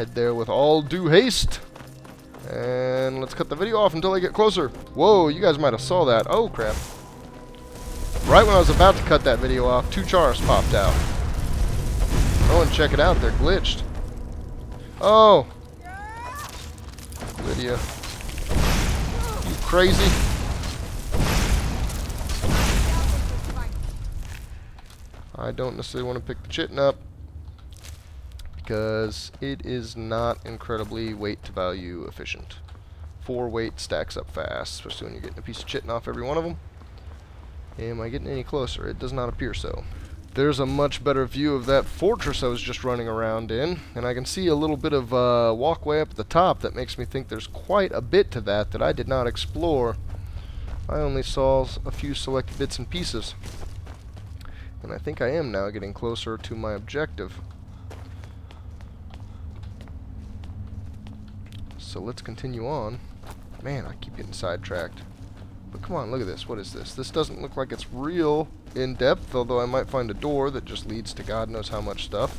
Head there with all due haste. And let's cut the video off until I get closer. Whoa, you guys might have saw that. Oh, crap. Right when I was about to cut that video off, 2 chars popped out. Oh, and check it out. They're glitched. Oh. Lydia. You crazy. I don't necessarily want to pick the chitin up because it is not incredibly weight to value efficient. 4 weight stacks up fast, especially when you're getting a piece of chitin off every one of them. Am I getting any closer? It does not appear so. There's a much better view of that fortress I was just running around in, and I can see a little bit of walkway up at the top that makes me think there's quite a bit to that I did not explore. I only saw a few select bits and pieces. And I think I am now getting closer to my objective. So let's continue on. Man, I keep getting sidetracked. But come on, look at this. What is this? This doesn't look like it's real in-depth, although I might find a door that just leads to God knows how much stuff.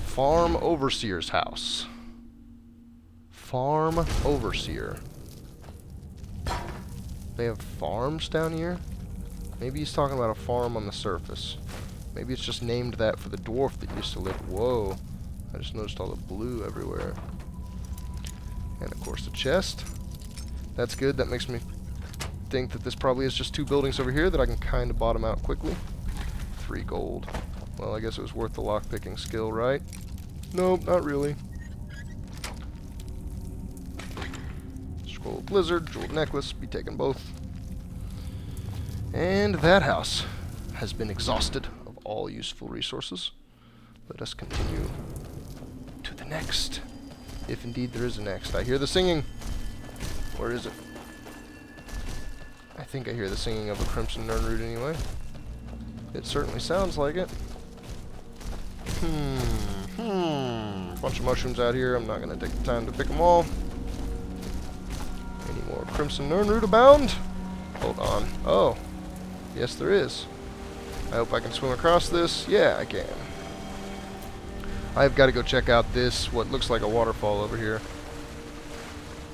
Farm Overseer's house. Farm Overseer. They have farms down here? Maybe he's talking about a farm on the surface. Maybe it's just named that for the dwarf that used to live. Whoa. I just noticed all the blue everywhere. And of course the chest. That's good. That makes me think that this probably is just 2 buildings over here that I can kind of bottom out quickly. 3 gold. Well, I guess it was worth the lockpicking skill, right? Nope, not really. Scroll of Blizzard, jeweled necklace, be taking both. And that house has been exhausted of all useful resources. Let us continue to the next. If indeed there is a next. I hear the singing. Where is it? I think I hear the singing of a Crimson Nernroot anyway. It certainly sounds like it. Bunch of mushrooms out here. I'm not going to take the time to pick them all. Any more Crimson Nernroot abound? Hold on. Oh. Yes, there is. I hope I can swim across this. Yeah, I can. I've got to go check out this, what looks like a waterfall over here.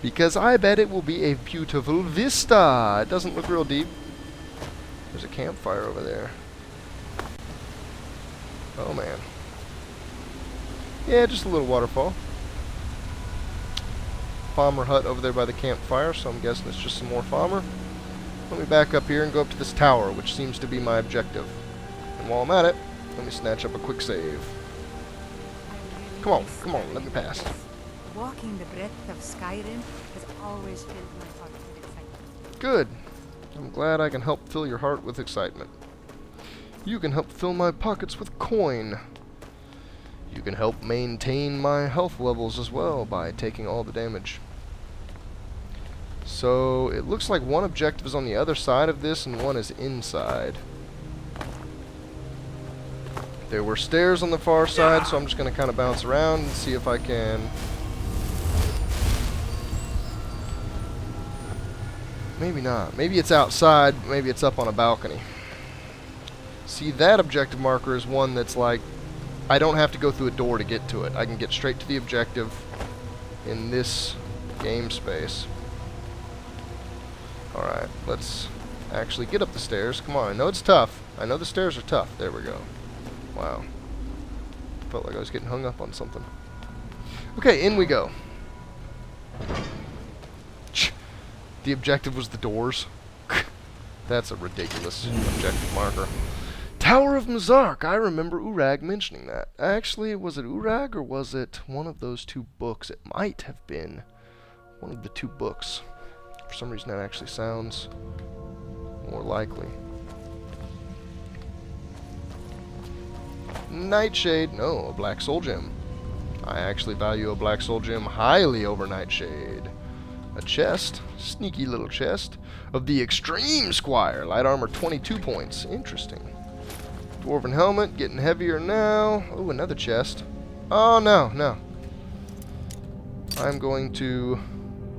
Because I bet it will be a beautiful vista. It doesn't look real deep. There's a campfire over there. Oh, man. Yeah, just a little waterfall. Farmer hut over there by the campfire, so I'm guessing it's just some more farmer. Let me back up here and go up to this tower, which seems to be my objective. And while I'm at it, let me snatch up a quick save. Come on, let me pass. Walking the breadth of Skyrim has always filled my heart with excitement. Good. I'm glad I can help fill your heart with excitement. You can help fill my pockets with coin. You can help maintain my health levels as well by taking all the damage. So it looks like one objective is on the other side of this and one is inside. There were stairs on the far side, so I'm just going to kind of bounce around and see if I can... Maybe not. Maybe it's outside, maybe it's up on a balcony. See, that objective marker is one that's like, I don't have to go through a door to get to it. I can get straight to the objective in this game space. Alright, let's actually get up the stairs. Come on, I know it's tough. I know the stairs are tough. There we go. Wow. Felt like I was getting hung up on something. Okay, in we go. The objective was the doors. That's a ridiculous objective marker. Tower of Mzark. I remember Urag mentioning that. Actually, was it Urag or was it one of those 2 books? It might have been one of the 2 books. For some reason, that actually sounds more likely. Nightshade. No, a black soul gem. I actually value a black soul gem highly over Nightshade. A chest, sneaky little chest, of the Extreme Squire. Light armor 22 points. Interesting. Dwarven helmet, getting heavier now. Oh, another chest. Oh, no. I'm going to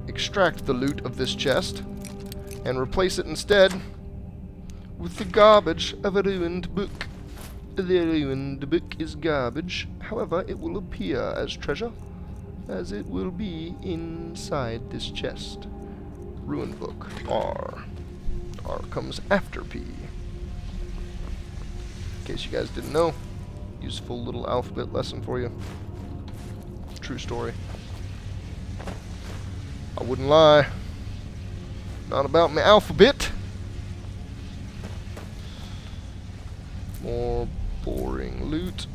extract the loot of this chest and replace it instead with the garbage of a ruined book. The ruined book is garbage. However, it will appear as treasure as it will be inside this chest. Ruin book, R. R comes after P. In case you guys didn't know, useful little alphabet lesson for you. True story. I wouldn't lie. Not about my alphabet. More boring loot.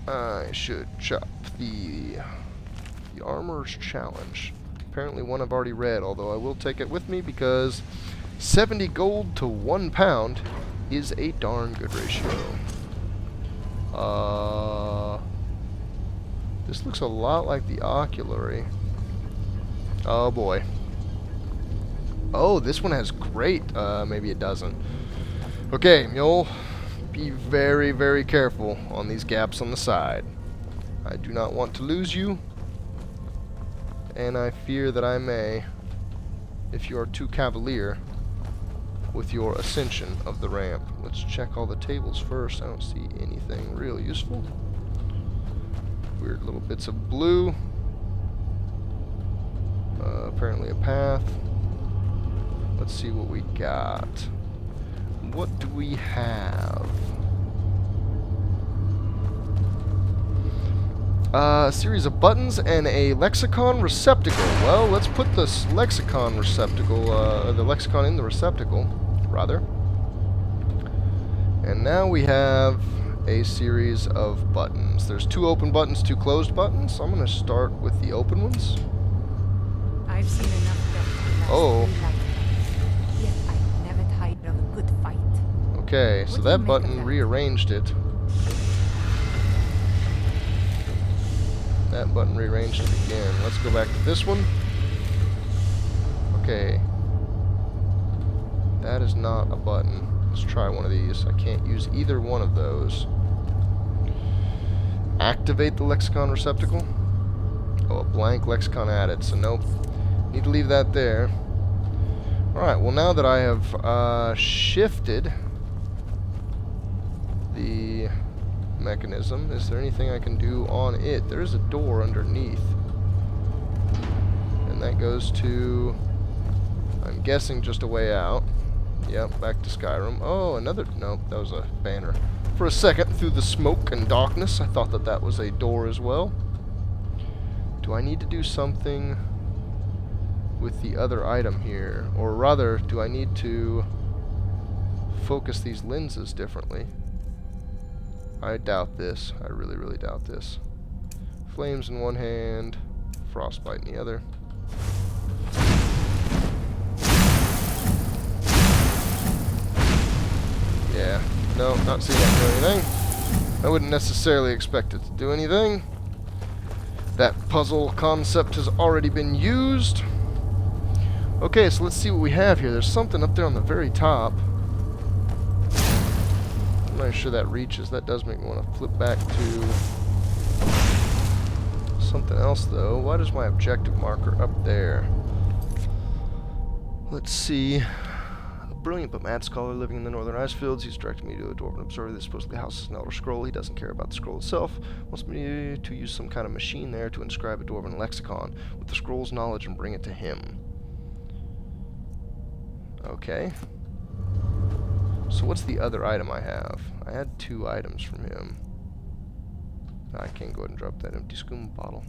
I should chop the Armorer's Challenge. Apparently one I've already read, although I will take it with me because 70 gold to 1 pound is a darn good ratio. This looks a lot like the Oculary. Oh boy. Oh, this one has great. Maybe it doesn't. Okay, Mule. Be very, very careful on these gaps on the side. I do not want to lose you. And I fear that I may, if you are too cavalier with your ascension of the ramp. Let's check all the tables first. I don't see anything real useful. Weird little bits of blue. Apparently a path. Let's see what we got. What do we have? A series of buttons and a lexicon receptacle. Well, let's put this lexicon receptacle, the lexicon in the receptacle, rather. And now we have a series of buttons. There's 2 open buttons, 2 closed buttons. So I'm going to start with the open ones. I've seen enough death. Oh. Yet I never tired of a good fight. Okay, so that button rearranged it. That button rearranged it again. Let's go back to this one. Okay. That is not a button. Let's try one of these. I can't use either one of those. Activate the lexicon receptacle. Oh, a blank lexicon added, so nope. Need to leave that there. Alright, well now that I have shifted the mechanism, is there anything I can do on it? There's a door underneath. And that goes to, I'm guessing, just a way out. Yep, back to Skyrim. Oh, another, nope, that was a banner. For a second, through the smoke and darkness, I thought that that was a door as well. Do I need to do something with the other item here? Or rather, do I need to focus these lenses differently? I doubt this. I really, really doubt this. Flames in one hand, frostbite in the other. Yeah, no, not seeing that do anything. I wouldn't necessarily expect it to do anything. That puzzle concept has already been used. Okay, so let's see what we have here. There's something up there on the very top. I'm not sure that reaches. That does make me want to flip back to something else, though. Why does my objective marker up there? Let's see. A brilliant but mad scholar living in the northern ice fields. He's directed me to a dwarven observer that supposedly houses an elder scroll. He doesn't care about the scroll itself. Wants me to use some kind of machine there to inscribe a dwarven lexicon with the scroll's knowledge and bring it to him. Okay. So what's the other item I have? I had 2 items from him. I can't go ahead and drop that empty skooma bottle.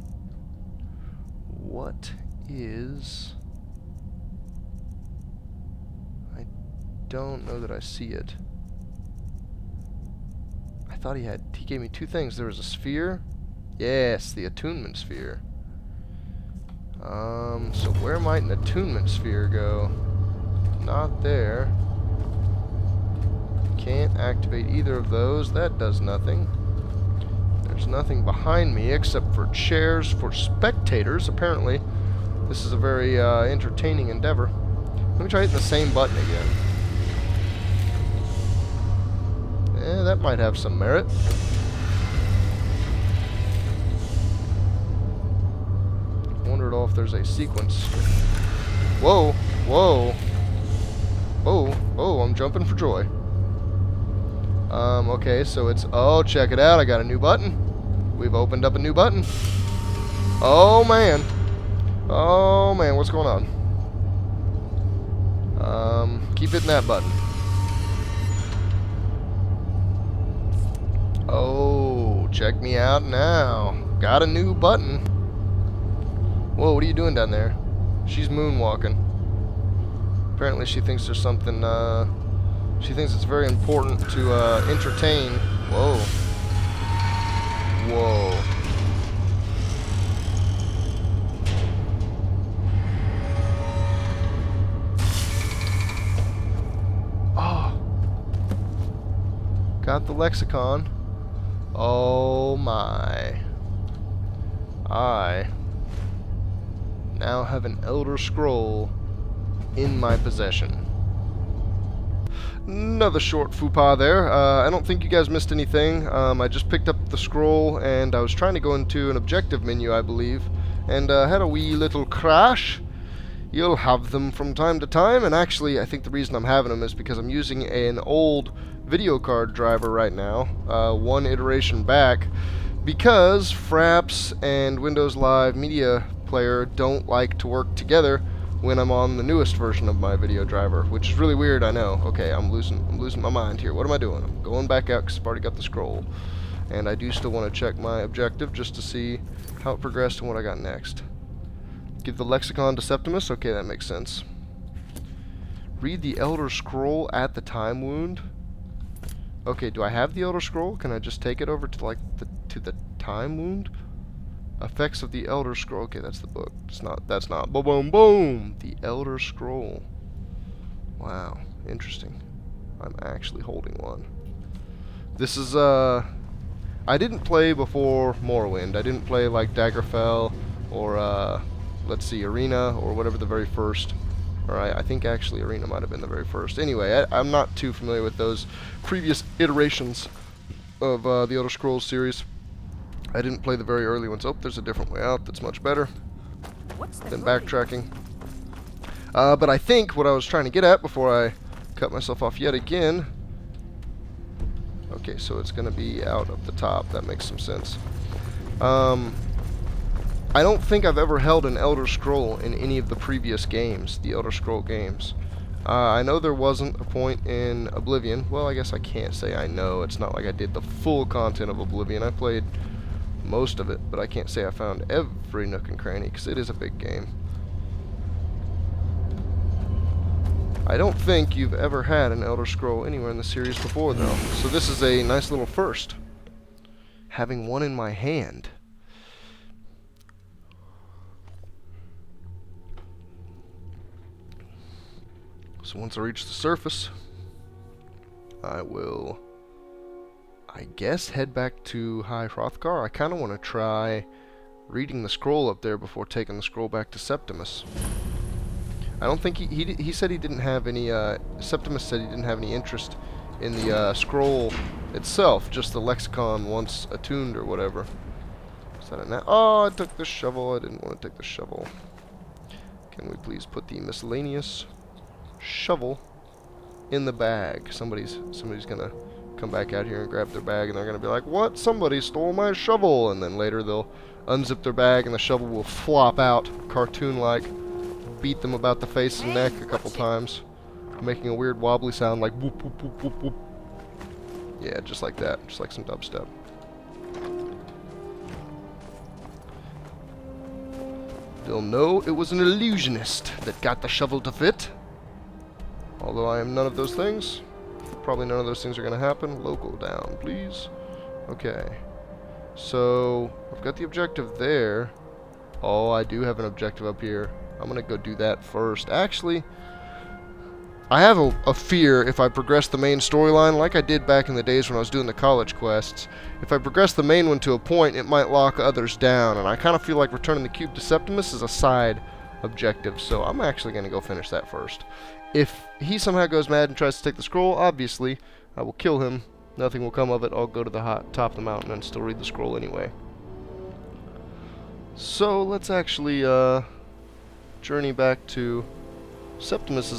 What is... I don't know that I see it. I thought he gave me 2 things. There was a sphere. Yes, the attunement sphere. So where might an attunement sphere go? Not there. Can't activate either of those. That does nothing. There's nothing behind me except for chairs for spectators. Apparently, this is a very entertaining endeavor. Let me try hitting the same button again. Yeah, that might have some merit. Wonder at all if there's a sequence. Whoa, whoa. Oh, I'm jumping for joy. Okay, so it's... Oh, check it out. I got a new button. we've opened up a new button. Oh man. Oh man, what's going on? Keep hitting that button. Oh, check me out now. Got a new button. Whoa, what are you doing down there? She's moonwalking. Apparently she thinks there's something, she thinks it's very important to, entertain. Whoa. Whoa. Oh. Got the lexicon. Oh my. I now have an Elder Scroll in my possession. Another short faux pas there. I don't think you guys missed anything. I just picked up the scroll and I was trying to go into an objective menu, I believe, and had a wee little crash. You'll have them from time to time, and actually I think the reason I'm having them is because I'm using an old video card driver right now, one iteration back, because Fraps and Windows Live Media Player don't like to work together when I'm on the newest version of my video driver, which is really weird, I know. Okay, I'm losing my mind here. What am I doing? I'm going back out because I've already got the scroll. And I do still want to check my objective just to see how it progressed and what I got next. Give the lexicon to Septimus. Okay, that makes sense. Read the Elder Scroll at the time wound. Okay, do I have the Elder Scroll? Can I just take it over to the time wound? Effects of the Elder Scroll. Okay, that's the book. That's not. Boom, boom, boom. The Elder Scroll. Wow, interesting. I'm actually holding one. This is I didn't play before Morrowind. I didn't play like Daggerfell or let's see, Arena or whatever the very first. Alright, I think actually Arena might have been the very first. Anyway, I'm not too familiar with those previous iterations of the Elder Scrolls series. I didn't play the very early ones. Oh, there's a different way out that's much better than backtracking. But I think what I was trying to get at before I cut myself off yet again... Okay, so it's going to be out of the top. That makes some sense. I don't think I've ever held an Elder Scroll in any of the previous games, the Elder Scroll games. I know there wasn't a point in Oblivion. Well, I guess I can't say I know. It's not like I did the full content of Oblivion. I played most of it, but I can't say I found every nook and cranny, because it is a big game. I don't think you've ever had an Elder Scroll anywhere in the series before, though. So this is a nice little first. Having one in my hand. So once I reach the surface, I will, I guess, head back to High Hrothgar. I kind of want to try reading the scroll up there before taking the scroll back to Septimus. I don't think he said he didn't have any, Septimus said he didn't have any interest in the scroll itself, just the lexicon once attuned or whatever. Is that a oh, I took the shovel. I didn't want to take the shovel. Can we please put the miscellaneous shovel in the bag? Somebody's gonna come back out here and grab their bag, and they're gonna be like, "What? Somebody stole my shovel!" And then later they'll unzip their bag, and the shovel will flop out, cartoon-like, beat them about the face and neck a couple times, making a weird wobbly sound like whoop whoop whoop whoop whoop. Yeah, just like that, just like some dubstep. They'll know it was an illusionist that got the shovel to fit. Although I am none of those things. Probably none of those things are going to happen. Local down, please. Okay. So, I've got the objective there. Oh, I do have an objective up here. I'm going to go do that first. Actually, I have a fear if I progress the main storyline, like I did back in the days when I was doing the college quests. If I progress the main one to a point, it might lock others down. And I kind of feel like returning the cube to Septimus is a side objective. So, I'm actually going to go finish that first. If he somehow goes mad and tries to take the scroll, obviously, I will kill him. Nothing will come of it. I'll go to the top of the mountain and still read the scroll anyway. So, let's actually journey back to Septimus's